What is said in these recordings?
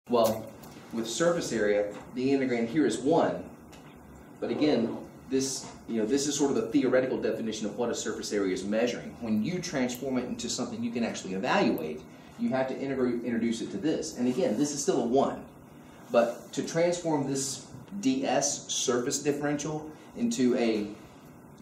Well, with surface area, the integrand here is 1. But again, this is sort of a theoretical definition of what a surface area is measuring. When you transform it into something you can actually evaluate, you have to introduce it to this. And again, this is still a 1. But to transform this ds surface differential into a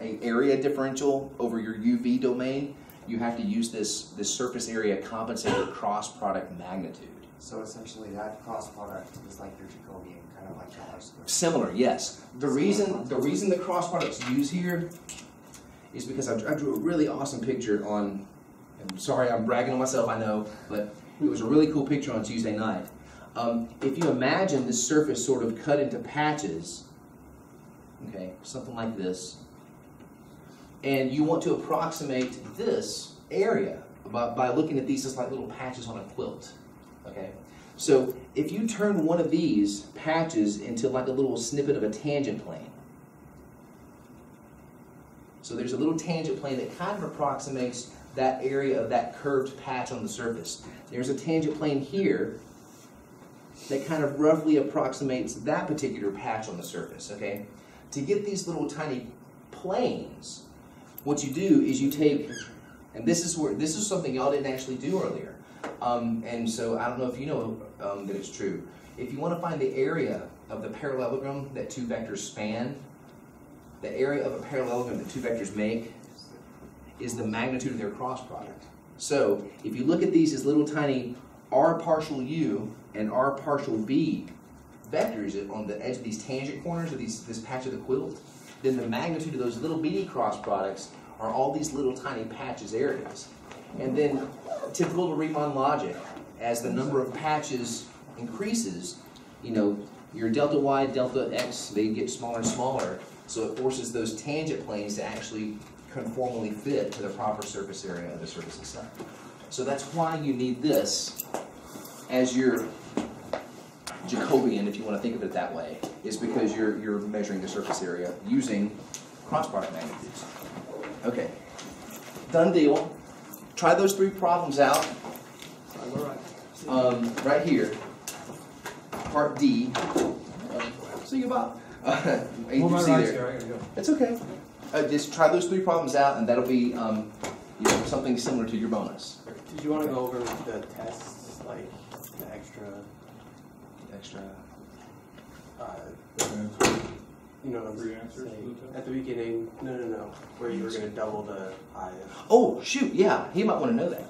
area differential over your UV domain, you have to use this surface area compensated cross product magnitude. So essentially that cross product is like your Jacobian, kind of like the R-squared. Similar, yes. The reason the cross product's used here is because I drew a really awesome picture on, I'm sorry I'm bragging on myself, I know, but it was a really cool picture on Tuesday night. If you imagine this surface sort of cut into patches, okay, something like this, and you want to approximate this area by looking at these as like little patches on a quilt, okay? So if you turn one of these patches into like a little snippet of a tangent plane, so there's a little tangent plane that kind of approximates that area of that curved patch on the surface. There's a tangent plane here that kind of roughly approximates that particular patch on the surface, okay? To get these little tiny planes, what you do is you take, and this is something y'all didn't actually do earlier, and so I don't know if you know that it's true. If you want to find the area of the parallelogram that two vectors span, the area of a parallelogram that two vectors make is the magnitude of their cross product. So if you look at these as little tiny r partial u and r partial v vectors on the edge of these tangent corners of this patch of the quilt, then the magnitude of those little bitty cross products are all these little tiny patches areas. And then, typical to Riemann logic, as the number of patches increases, your delta y, delta x, they get smaller and smaller, so it forces those tangent planes to actually conformally fit to the proper surface area of the surface itself. So that's why you need this as your Jacobian, if you want to think of it that way, is because you're measuring the surface area using cross product magnitudes. Okay, done deal. Try those 3 problems out. Right here, part D. See you, Bob. It's okay. Just try those 3 problems out, and that'll be something similar to your bonus. Did you want to go over the tests, like the extra? Three answers at the beginning, no, where you were going to double the I. Oh, shoot, yeah, he might want to know that.